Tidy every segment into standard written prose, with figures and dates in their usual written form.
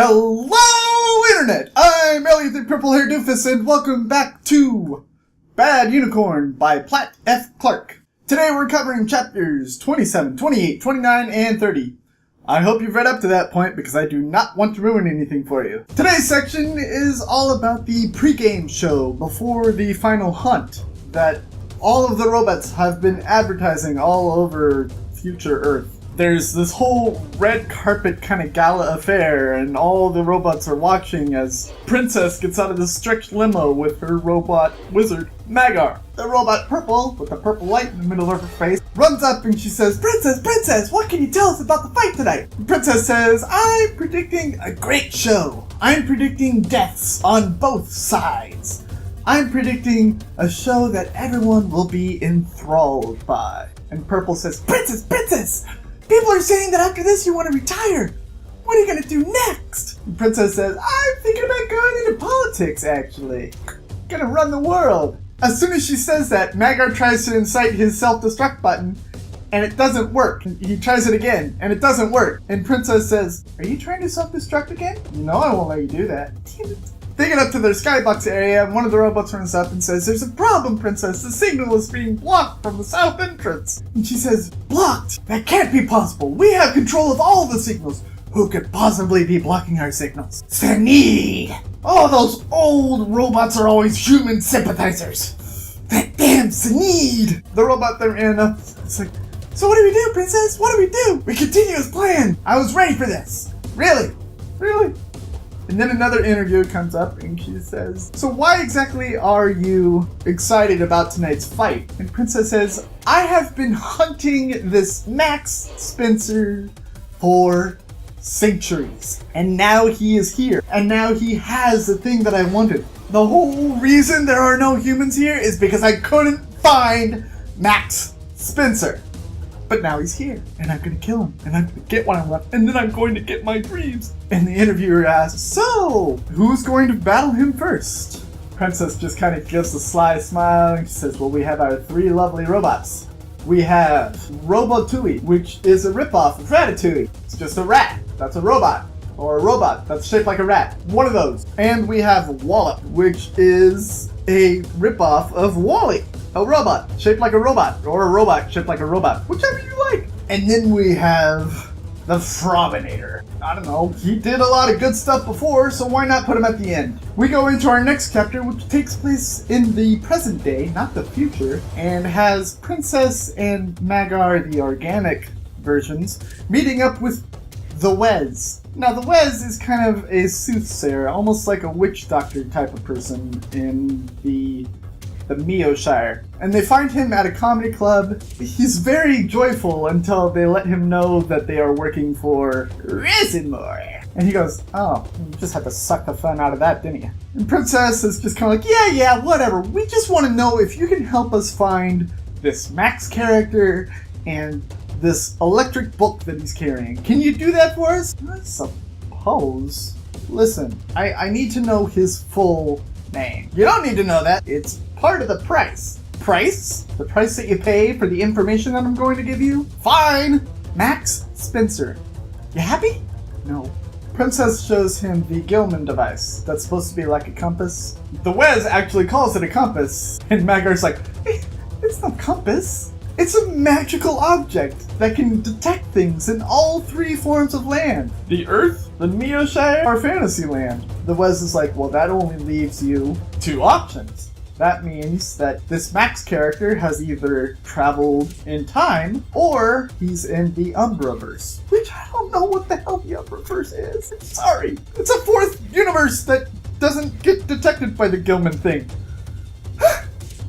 Hello, Internet! I'm Elliot the Purple Hair Doofus, and welcome back to Bad Unicorn by Platt F. Clark. Today we're covering chapters 27, 28, 29, and 30. I hope you've read up to that point because I do not want to ruin anything for you. Today's section is all about the pregame show before the final hunt that all of the robots have been advertising all over future Earth. There's this whole red carpet kind of gala affair, and all the robots are watching as Princess gets out of this stretched limo with her robot wizard, Magar. The robot Purple, with the purple light in the middle of her face, runs up and she says, Princess, what can you tell us about the fight tonight? The Princess says, I'm predicting a great show. I'm predicting deaths on both sides. I'm predicting a show that everyone will be enthralled by. And Purple says, Princess! People are saying that after this you want to retire. What are you going to do next? The Princess says, I'm thinking about going into politics, actually. Gonna run the world. As soon as she says that, Magar tries to incite his self-destruct button, and it doesn't work. He tries it again, and it doesn't work. And Princess says, are you trying to self-destruct again? No, I won't let you do that. Damn it. They get up to their skybox area, and one of the robots runs up and says, there's a problem, Princess. The signal is being blocked from the south entrance. And she says, blocked? That can't be possible. We have control of all the signals. Who could possibly be blocking our signals? Sneed! Oh, those old robots are always human sympathizers. That damn Sneed! The robot they're in, it's like, so what do we do, Princess? What do we do? We continue as planned. I was ready for this. Really? And then another interview comes up and she says, so why exactly are you excited about tonight's fight? And Princess says, I have been hunting this Max Spencer for centuries. And now he is here. And now he has the thing that I wanted. The whole reason there are no humans here is because I couldn't find Max Spencer. But now he's here, and I'm gonna kill him, and I'm gonna get what I want, and then I'm going to get my dreams. And the interviewer asks, so, who's going to battle him first? Princess just kind of gives a sly smile, and she says, well, we have our three lovely robots. We have Robotui, which is a ripoff of Ratatouille. It's just a rat. That's a robot. Or a robot that's shaped like a rat. One of those. And we have Wallop, which is a ripoff of Wall-E. A robot shaped like a robot, or a robot shaped like a robot, whichever you like. And then we have the Frobinator. I don't know, he did a lot of good stuff before, so why not put him at the end? We go into our next chapter, which takes place in the present day, not the future, and has Princess and Magar, the organic versions, meeting up with the Wez. Now, the Wez is kind of a soothsayer, almost like a witch doctor type of person in the Meoshire. And they find him at a comedy club. He's very joyful until they let him know that they are working for Resimore. And he goes, oh, you just had to suck the fun out of that, didn't you? And Princess is just kind of like, yeah, whatever. We just want to know if you can help us find this Max character and this electric book that he's carrying. Can you do that for us? I suppose. Listen, I need to know his full name. You don't need to know that. It's part of the price. Price? The price that you pay for the information that I'm going to give you? Fine! Max Spencer. You happy? No. Princess shows him the Gilman device that's supposed to be like a compass. The Wez actually calls it a compass, and Magar's like, it's no compass. It's a magical object that can detect things in all three forms of land. The Earth, the Meoshire, or Fantasyland. The Wez is like, well, that only leaves you two options. That means that this Max character has either traveled in time, or he's in the Umbraverse. Which I don't know what the hell the Umbraverse is. I'm sorry. It's a fourth universe that doesn't get detected by the Gilman thing.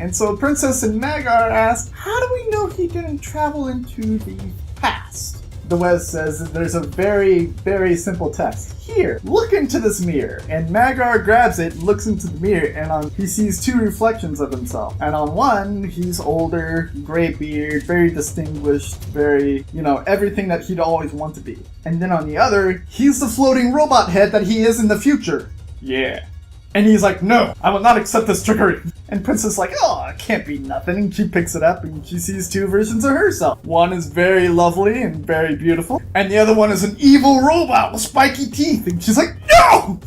And so Princess and Magar ask, how do we know he didn't travel into the past? The Wez says that there's a very, very simple test. Here, look into this mirror. And Magar grabs it, looks into the mirror, and he sees two reflections of himself. And on one, he's older, gray beard, very distinguished, very, everything that he'd always want to be. And then on the other, he's the floating robot head that he is in the future. Yeah. And he's like, no, I will not accept this trickery. And Princess is like, oh, it can't be nothing. And she picks it up and she sees two versions of herself. One is very lovely and very beautiful. And the other one is an evil robot with spiky teeth. And she's like, no!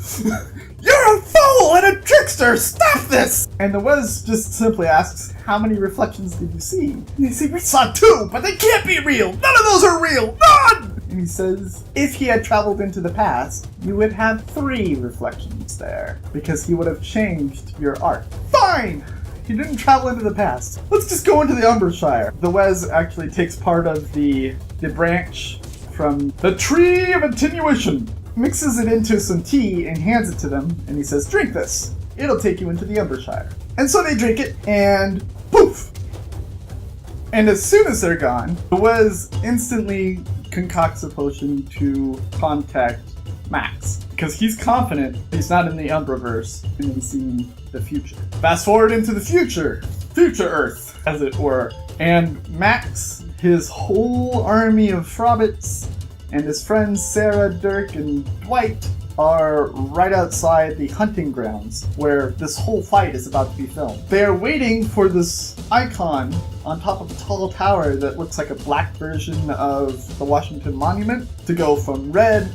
You're a fool and a trickster! Stop this! And the Wez just simply asks, how many reflections did you see? And they say, we saw 2, but they can't be real! None of those are real! None! And he says, if he had traveled into the past, you would have 3 reflections there, because he would have changed your art. Fine! He didn't travel into the past. Let's just go into the Umbershire. The Wez actually takes part of the branch from the Tree of Attenuation, mixes it into some tea and hands it to them, and he says, drink this. It'll take you into the Umbershire. And so they drink it, and poof! And as soon as they're gone, the Wez instantly concocts a potion to contact Max, because he's confident he's not in the Umbraverse and he's seeing the future. Fast forward into the future Earth, as it were, and Max, his whole army of Frobbits, and his friends Sarah, Dirk, and Dwight are right outside the hunting grounds where this whole fight is about to be filmed. They are waiting for this icon on top of a tall tower that looks like a black version of the Washington Monument to go from red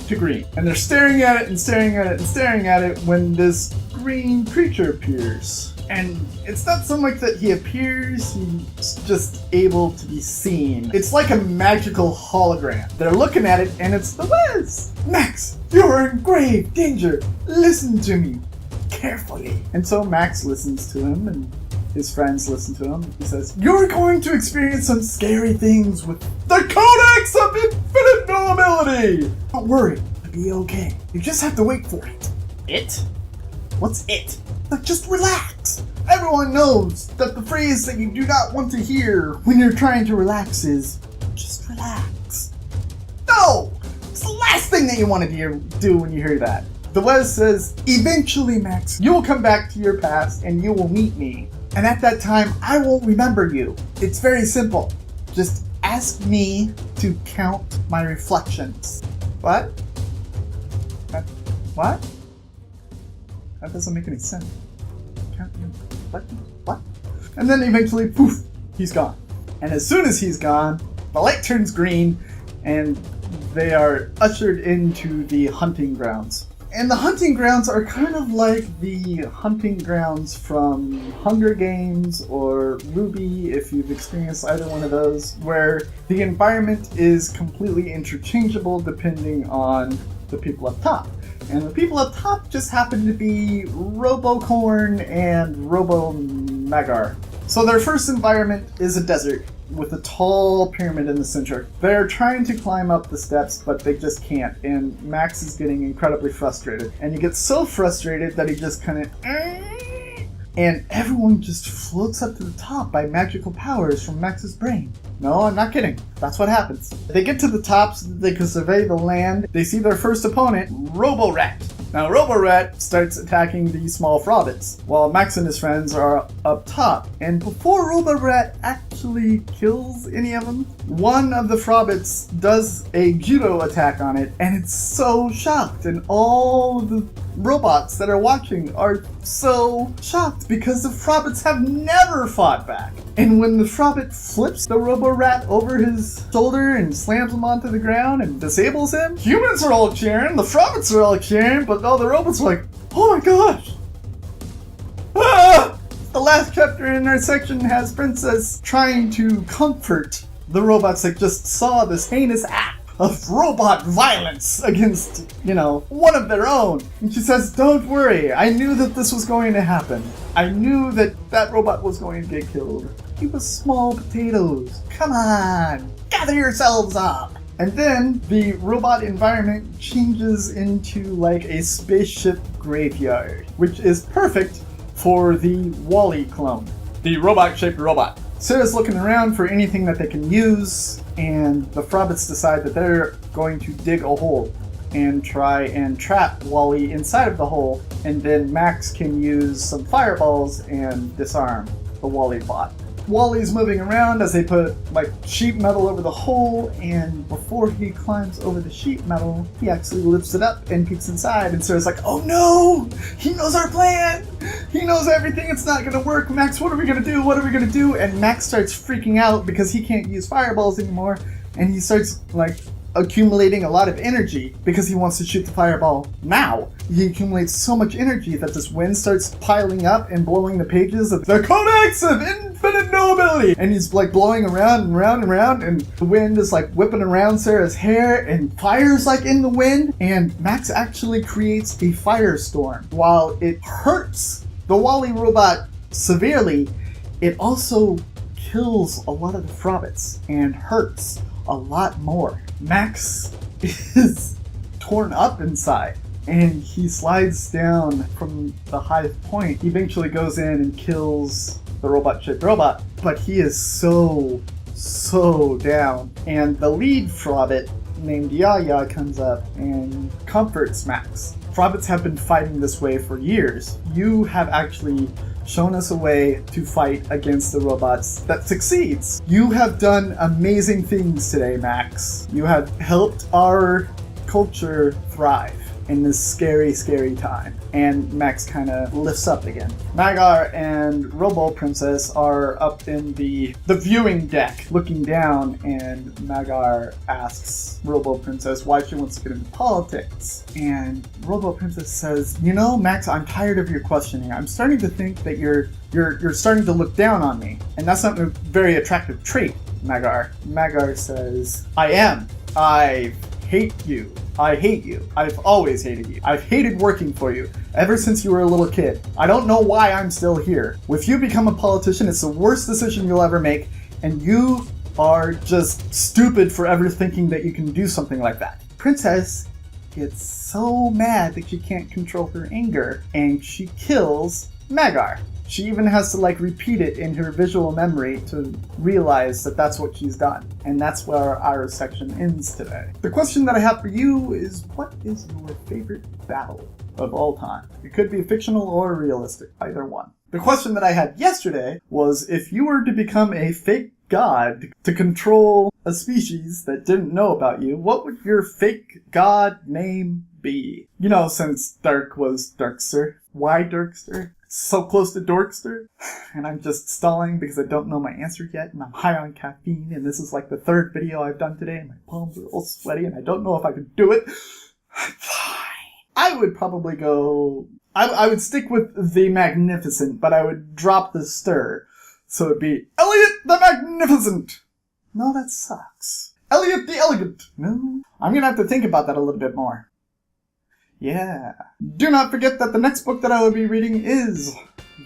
to green. And they're staring at it and staring at it and staring at it when this green creature appears. And it's not so much that he appears, he's just able to be seen. It's like a magical hologram. They're looking at it and it's the Wez! Max, you are in grave danger. Listen to me carefully. And so Max listens to him and his friends listen to him. He says, you're going to experience some scary things with the Codex of Infinite Knowability! Don't worry, it'll be okay. You just have to wait for it. It? What's it? Like, just relax. Everyone knows that the phrase that you do not want to hear when you're trying to relax is, just relax. No! It's the last thing that you want to do when you hear that. The Wez says, eventually, Max, you will come back to your past and you will meet me. And at that time, I won't remember you. It's very simple. Just ask me to count my reflections. What? What? That doesn't make any sense. What? And then eventually, poof, he's gone. And as soon as he's gone, the light turns green and they are ushered into the hunting grounds. And the hunting grounds are kind of like the hunting grounds from Hunger Games or Ruby, if you've experienced either one of those, where the environment is completely interchangeable depending on the people up top. And the people up top just happen to be Robocorn and Robo-Magar. So their first environment is a desert with a tall pyramid in the center. They're trying to climb up the steps, but they just can't. And Max is getting incredibly frustrated. And he gets so frustrated that he just kind of... And everyone just floats up to the top by magical powers from Max's brain. No, I'm not kidding. That's what happens. They get to the top so that they can survey the land. They see their first opponent, Robo-Rat. Now, Robo-Rat starts attacking the small Frobbits, while Max and his friends are up top. And before Robo-Rat actually kills any of them, one of the Frobbits does a judo attack on it, and it's so shocked. And all the robots that are watching are so shocked because the Frobbits have never fought back. And when the Frobbit flips the Robo-Rat over his shoulder and slams him onto the ground and disables him, humans are all cheering, the Frobbits are all cheering, but all the robots are like, oh my gosh! Ah! The last chapter in our section has Princess trying to comfort the robots that just saw this heinous act of robot violence against, one of their own. And she says, don't worry, I knew that this was going to happen. I knew that that robot was going to get killed. He was small potatoes. Come on, gather yourselves up. And then the robot environment changes into like a spaceship graveyard, which is perfect for the Wall-E clone, the robot-shaped robot. Sarah's looking around for anything that they can use, and the Frobbits decide that they're going to dig a hole and try and trap Wall-E inside of the hole, and then Max can use some fireballs and disarm the Wall-E bot. Wally's moving around as they put like sheet metal over the hole, and before he climbs over the sheet metal, he actually lifts it up and peeks inside, and Sarah's like, oh no! He knows our plan! He knows everything, it's not gonna work! Max, what are we gonna do? What are we gonna do? And Max starts freaking out because he can't use fireballs anymore, and he starts like accumulating a lot of energy because he wants to shoot the fireball now. He accumulates so much energy that this wind starts piling up and blowing the pages of the Codex of Infinite Nobility. And he's like blowing around and round and round, and the wind is like whipping around Sarah's hair, and fire's like in the wind. And Max actually creates a firestorm. While it hurts the Wally robot severely, it also kills a lot of the Frobbits and hurts a lot more. Max is torn up inside, and he slides down from the highest point. He eventually goes in and kills the robot-shaped robot, but he is so down. And the lead Frobbit named Yaya comes up and comforts Max. Frobbits have been fighting this way for years. You have actually shown us a way to fight against the robots that succeeds. You have done amazing things today, Max. You have helped our culture thrive in this scary, scary time. And Max kind of lifts up again. Magar and Robo Princess are up in the viewing deck looking down, and Magar asks Robo Princess why she wants to get into politics. And Robo Princess says, you know, Max, I'm tired of your questioning. I'm starting to think that you're starting to look down on me. And that's not a very attractive trait, Magar. Magar says, I am. I hate you. I hate you. I've always hated you. I've hated working for you ever since you were a little kid. I don't know why I'm still here. If you become a politician, it's the worst decision you'll ever make, and you are just stupid for ever thinking that you can do something like that. Princess gets so mad that she can't control her anger, and she kills Magar. She even has to like repeat it in her visual memory to realize that that's what she's done. And that's where our section ends today. The question that I have for you is, what is your favorite battle of all time? It could be fictional or realistic, either one. The question that I had yesterday was, if you were to become a fake god to control a species that didn't know about you, what would your fake god name be? You know, since Dark was Darkster. Why Darkster? So close to Dorkster, and I'm just stalling because I don't know my answer yet, and I'm high on caffeine, and this is like the third video I've done today, and my palms are all sweaty, and I don't know if I can do it. Fine. I would probably go... I would stick with the Magnificent, but I would drop the stir. So it'd be Elliot the Magnificent! No, that sucks. Elliot the Elegant! No. I'm gonna have to think about that a little bit more. Yeah. Do not forget that the next book that I will be reading is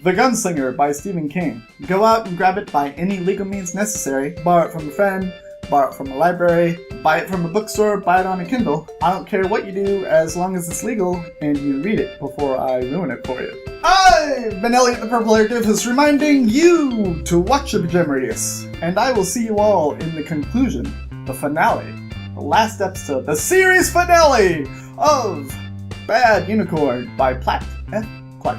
The Gunslinger by Stephen King. Go out and grab it by any legal means necessary. Borrow it from a friend, borrow it from a library, buy it from a bookstore, buy it on a Kindle. I don't care what you do as long as it's legal and you read it before I ruin it for you. I've been Elliot the Purple Hair Doofus reminding you to watch your Pajamarius. And I will see you all in the conclusion, the finale, the last episode, the series finale of Bad Unicorn by Platt F. Clark.